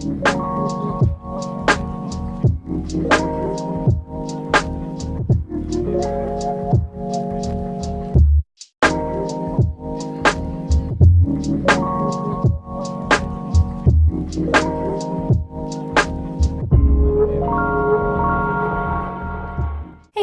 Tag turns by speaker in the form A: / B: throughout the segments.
A: Hey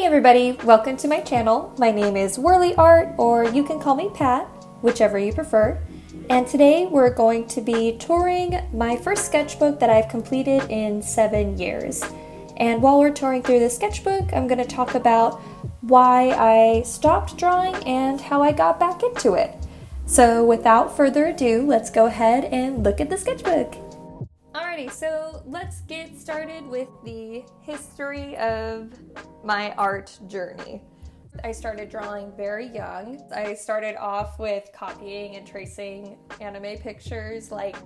A: everybody, welcome to my channel. My name is Whirly Art, or you can call me Pat, whichever you prefer. And today we're going to be touring my first sketchbook that I've completed in 7 years. And while we're touring through the sketchbook, I'm going to talk about why I stopped drawing and how I got back into it. So without further ado, let's go ahead and look at the sketchbook. Alrighty, so let's get started with the history of my art journey. I started drawing very young. I started off with copying and tracing anime pictures like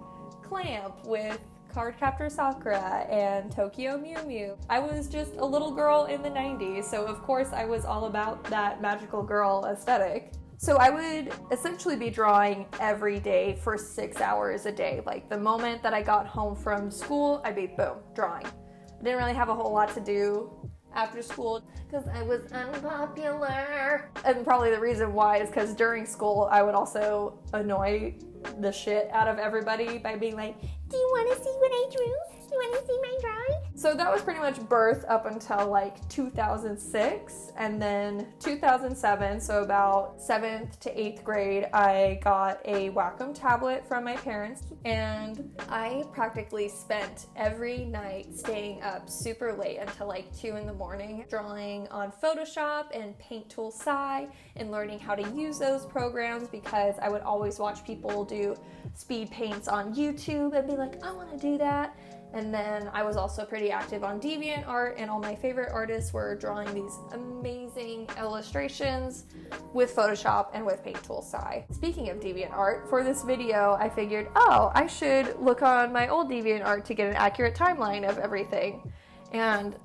A: Clamp with Cardcaptor Sakura and Tokyo Mew Mew. I was just a little girl in the 90s, so of course I was all about that magical girl aesthetic. So I would essentially be drawing every day for 6 hours a day. Like the moment that I got home from school, I'd be boom, drawing. I didn't really have a whole lot to do after school because I was unpopular. And probably the reason why is because during school I would also annoy the shit out of everybody by being like, do you want to see what I drew? Do you want to see my drawing? So that was pretty much birth up until like 2006, and then 2007, so about 7th to 8th grade, I got a Wacom tablet from my parents, and I practically spent every night staying up super late until like 2 in the morning, drawing on Photoshop and Paint Tool Sci, and learning how to use those programs because I would always watch people do speed paints on YouTube and be like, I want to do that. And then I was also pretty active on DeviantArt, and all my favorite artists were drawing these amazing illustrations with Photoshop and with Paint Tool Sci. Speaking of DeviantArt, for this video I figured, oh, I should look on my old DeviantArt to get an accurate timeline of everything. And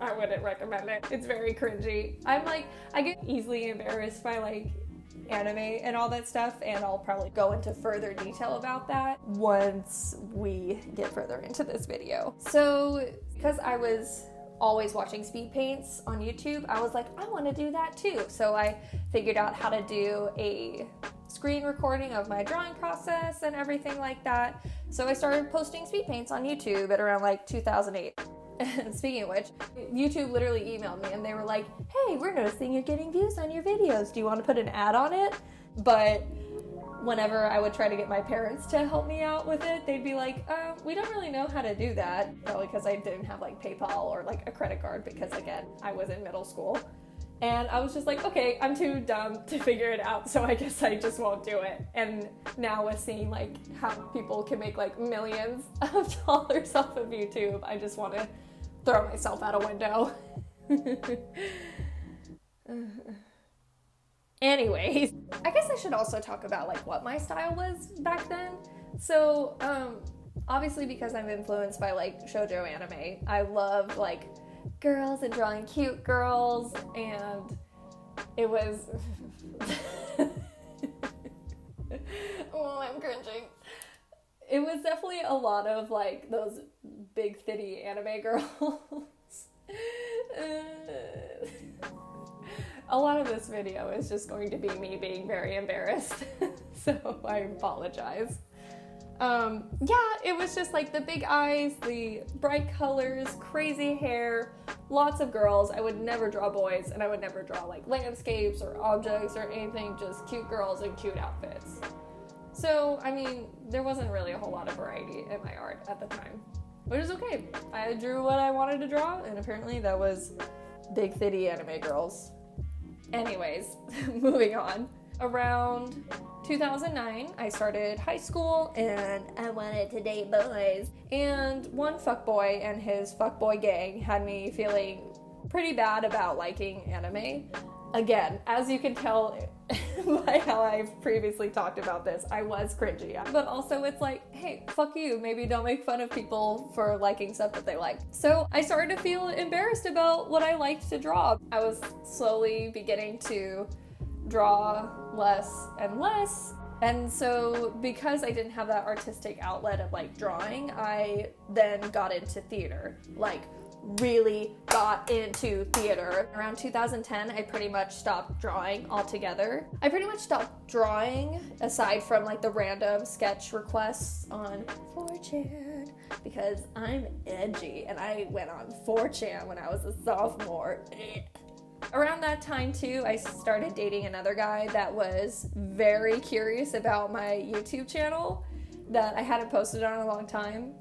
A: I wouldn't recommend it. It's very cringy. I get easily embarrassed by like anime and all that stuff, and I'll probably go into further detail about that once we get further into this video. So because I was always watching speed paints on YouTube, I was like, I want to do that too. So I figured out how to do a screen recording of my drawing process and everything like that. So I started posting speed paints on YouTube at around like 2008. And speaking of which, YouTube literally emailed me and they were like, hey, we're noticing you're getting views on your videos. Do you want to put an ad on it? But whenever I would try to get my parents to help me out with it, they'd be like, we don't really know how to do that. Probably because I didn't have like PayPal or like a credit card because again, I was in middle school. And I was just like, okay, I'm too dumb to figure it out, so I guess I just won't do it. And now with seeing like how people can make like millions of dollars off of YouTube, I just want to throw myself out a window. Anyways, I guess I should also talk about like what my style was back then. So obviously because I'm influenced by like shoujo anime, I love like girls and drawing cute girls, and it was oh, I'm cringing. It was definitely a lot of like those big titty anime girls. A lot of this video is just going to be me being very embarrassed, so I apologize. Yeah, it was just like the big eyes, the bright colors, crazy hair, lots of girls. I would never draw boys, and I would never draw like landscapes or objects or anything, just cute girls in cute outfits. So, I mean, there wasn't really a whole lot of variety in my art at the time, which is okay. I drew what I wanted to draw, and apparently that was big titty anime girls. Anyways, moving on. Around 2009, I started high school and I wanted to date boys. And one fuckboy and his fuckboy gang had me feeling pretty bad about liking anime. Again, as you can tell by how I've previously talked about this, I was cringy. But also it's like, hey, fuck you, maybe don't make fun of people for liking stuff that they like. So I started to feel embarrassed about what I liked to draw. I was slowly beginning to draw less and less, And so because I didn't have that artistic outlet of like drawing, I then got into theater, like really got into theater. Around 2010, I pretty much stopped drawing altogether. I pretty much stopped drawing aside from like the random sketch requests on 4chan because I'm edgy and I went on 4chan when I was a sophomore. Around that time too, I started dating another guy that was very curious about my YouTube channel that I hadn't posted on in a long time,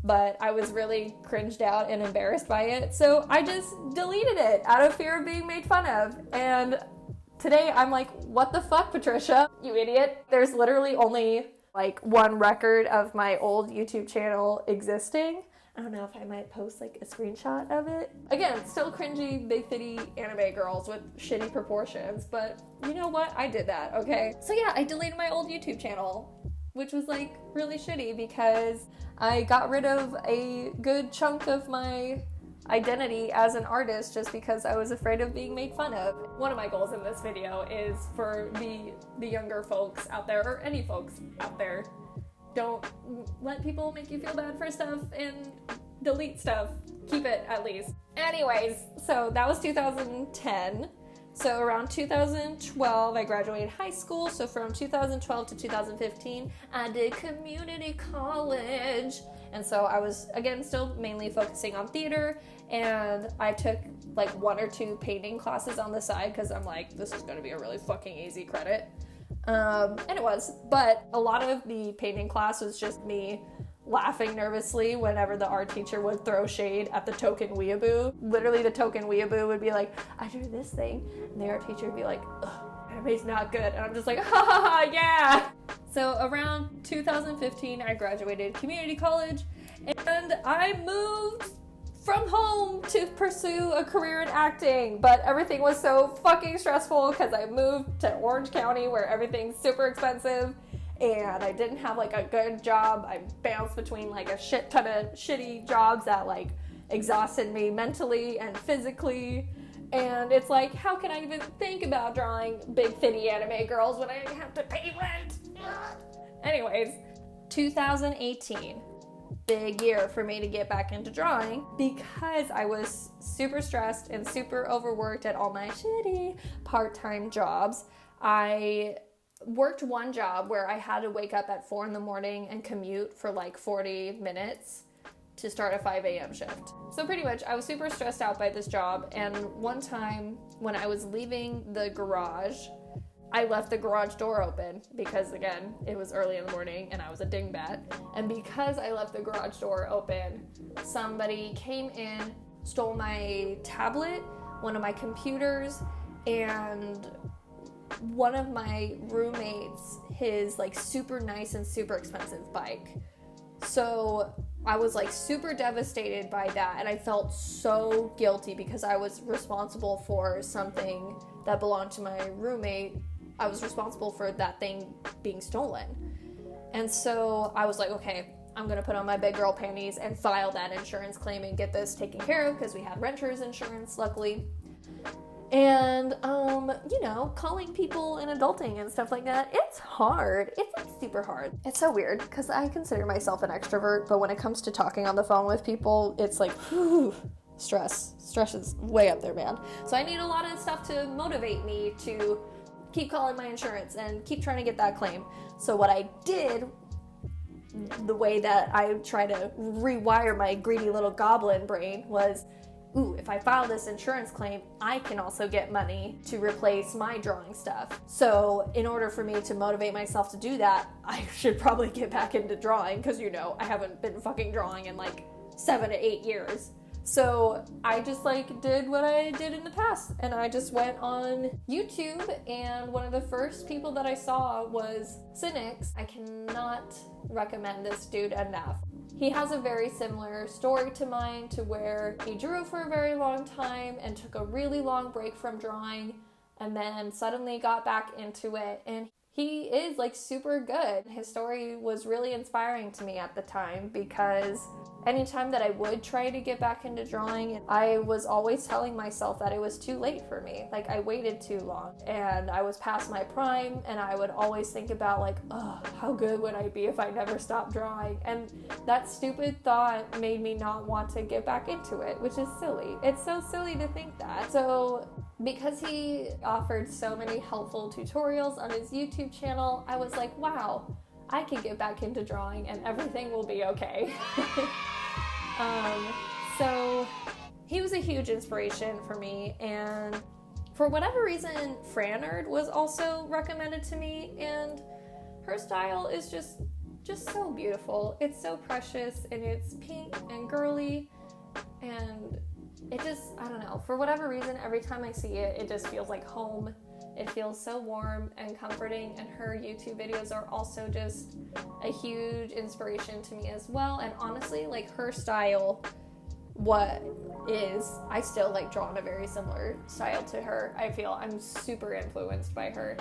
A: but I was really cringed out and embarrassed by it, so I just deleted it out of fear of being made fun of. And today I'm like, what the fuck, Patricia, you idiot? There's literally only like one record of my old YouTube channel existing. I don't know if I might post like a screenshot of it. Again, still cringy, big titty anime girls with shitty proportions, but you know what? I did that, okay? So yeah, I deleted my old YouTube channel, which was like really shitty because I got rid of a good chunk of my identity as an artist just because I was afraid of being made fun of. One of my goals in this video is for the younger folks out there, or any folks out there, don't let people make you feel bad for stuff and delete stuff. Keep it at least. Anyways, so that was 2010. So around 2012, I graduated high school. So from 2012 to 2015, I did community college. And so I was, again, still mainly focusing on theater. And I took like 1 or 2 painting classes on the side because I'm like, this is going to be a really fucking easy credit. And it was, but a lot of the painting class was just me laughing nervously whenever the art teacher would throw shade at the token weeaboo. Literally the token weeaboo would be like, I drew this thing, and the art teacher would be like, ugh, anime's not good, and I'm just like, ha ha ha, yeah! So around 2015, I graduated community college, and I moved from home to pursue a career in acting, but everything was so fucking stressful because I moved to Orange County where everything's super expensive and I didn't have like a good job. I bounced between like a shit ton of shitty jobs that like exhausted me mentally and physically, and it's like, how can I even think about drawing big titty anime girls when I have to pay rent? Anyways, 2018. Big year for me to get back into drawing because I was super stressed and super overworked at all my shitty part-time jobs. I worked one job where I had to wake up at 4 in the morning and commute for like 40 minutes to start a 5 a.m. shift. So pretty much I was super stressed out by this job, and one time when I was leaving the garage, I left the garage door open because, again, it was early in the morning and I was a dingbat. And because I left the garage door open, somebody came in, stole my tablet, one of my computers, and one of my roommates, his like super nice and super expensive bike. So I was like super devastated by that, and I felt so guilty because I was responsible for something that belonged to my roommate. I was responsible for that thing being stolen. And so I was like, okay, I'm gonna put on my big girl panties and file that insurance claim and get this taken care of because we had renter's insurance, luckily. And, you know, calling people and adulting and stuff like that, it's hard. It's like super hard. It's so weird because I consider myself an extrovert, but when it comes to talking on the phone with people, it's like, whew, stress. Stress is way up there, man. So I need a lot of stuff to motivate me to keep calling my insurance and keep trying to get that claim. So what I did, the way that I try to rewire my greedy little goblin brain was, ooh, if I file this insurance claim, I can also get money to replace my drawing stuff. So in order for me to motivate myself to do that, I should probably get back into drawing because, you know, I haven't been fucking drawing in like 7 to 8 years. So I just like did what I did in the past, and I just went on YouTube, and one of the first people that I saw was Sinix. I cannot recommend this dude enough. He has a very similar story to mine, to where he drew for a very long time and took a really long break from drawing and then suddenly got back into it, and he is like super good. His story was really inspiring to me at the time because anytime that I would try to get back into drawing, I was always telling myself that it was too late for me. Like I waited too long and I was past my prime, and I would always think about like, oh, how good would I be if I never stopped drawing? And that stupid thought made me not want to get back into it, which is silly. It's so silly to think that. So because he offered so many helpful tutorials on his YouTube channel, I was like, wow, I can get back into drawing and everything will be okay. So he was a huge inspiration for me, and for whatever reason, Frannerd was also recommended to me, and her style is just so beautiful. It's so precious, and it's pink and girly, and it just, I don't know, for whatever reason, every time I see it, it just feels like home. It feels so warm and comforting, and her YouTube videos are also just a huge inspiration to me as well. And honestly, like her style, I still like draw in a very similar style to her. I feel I'm super influenced by her.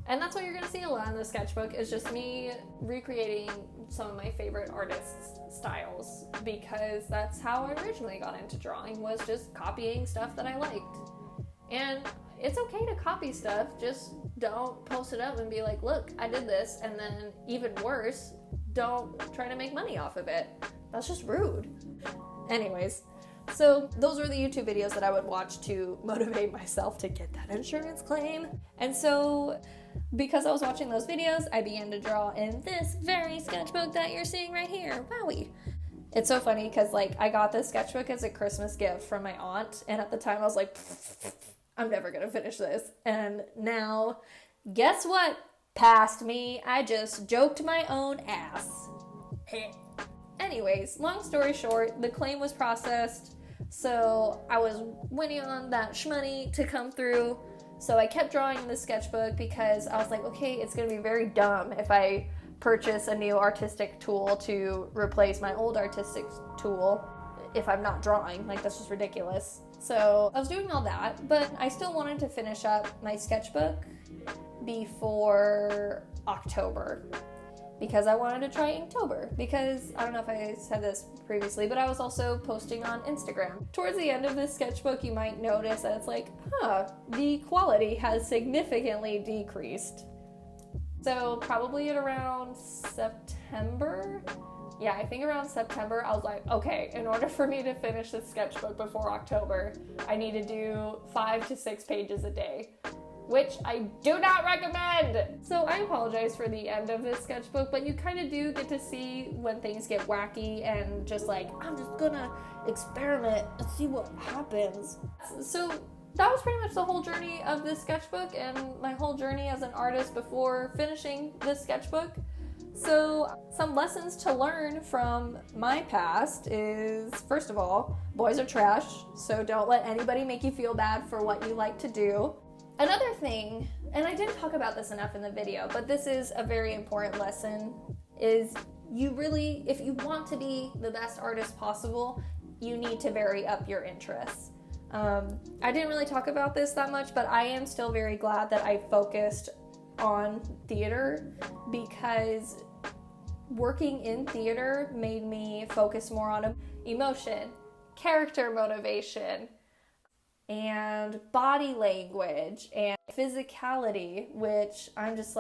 A: And that's what you're gonna see a lot in the sketchbook, is just me recreating some of my favorite artists' styles, because that's how I originally got into drawing, was just copying stuff that I liked. And it's okay to copy stuff, just don't post it up and be like, look, I did this, and then even worse, don't try to make money off of it. That's just rude. Anyways, so those were the YouTube videos that I would watch to motivate myself to get that insurance claim. And so because I was watching those videos, I began to draw in this very sketchbook that you're seeing right here. Wowie. It's so funny because like I got this sketchbook as a Christmas gift from my aunt, and at the time I was like, I'm never gonna finish this. And now, guess what? Past me, I just joked my own ass. Anyways, long story short, the claim was processed, so I was waiting on that shmoney to come through. So I kept drawing in the sketchbook because I was like, okay, it's gonna be very dumb if I purchase a new artistic tool to replace my old artistic tool if I'm not drawing. Like, that's just ridiculous. So I was doing all that, but I still wanted to finish up my sketchbook before October because I wanted to try Inktober, because I don't know if I said this previously, but I was also posting on Instagram. Towards the end of this sketchbook, you might notice that it's like, the quality has significantly decreased. So probably at around September, yeah, I think around September, I was like, okay, in order for me to finish this sketchbook before October, I need to do 5 to 6 pages a day, which I do not recommend. So I apologize for the end of this sketchbook, but you kind of do get to see when things get wacky and just like, I'm just gonna experiment and see what happens. So that was pretty much the whole journey of this sketchbook and my whole journey as an artist before finishing this sketchbook. So some lessons to learn from my past is, first of all, boys are trash, so don't let anybody make you feel bad for what you like to do. Another thing, and I didn't talk about this enough in the video, but this is a very important lesson, is you really, if you want to be the best artist possible, you need to vary up your interests. I didn't really talk about this that much, but I am still very glad that I focused on theater, because working in theater made me focus more on emotion, character motivation, and body language and physicality, which I'm just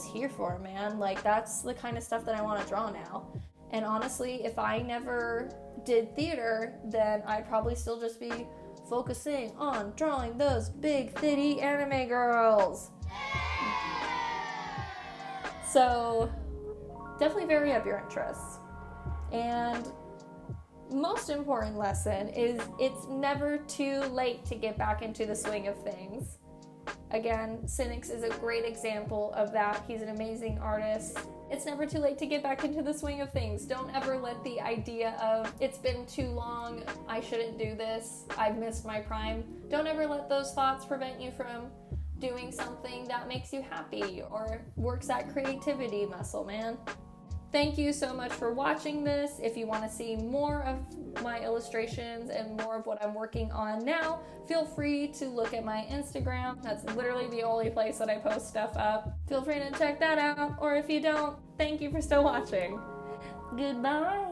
A: here for, man. Like, that's the kind of stuff that I want to draw now. And honestly, if I never did theater, then I'd probably still just be focusing on drawing those big, titty anime girls. So definitely vary up your interests. And most important lesson is it's never too late to get back into the swing of things. Again, Sinix is a great example of that. He's an amazing artist. It's never too late to get back into the swing of things. Don't ever let the idea of, it's been too long, I shouldn't do this, I've missed my prime. Don't ever let those thoughts prevent you from doing something that makes you happy or works that creativity muscle, man. Thank you so much for watching this. If you want to see more of my illustrations and more of what I'm working on now, feel free to look at my Instagram. That's literally the only place that I post stuff up. Feel free to check that out, or if you don't, thank you for still watching. Goodbye.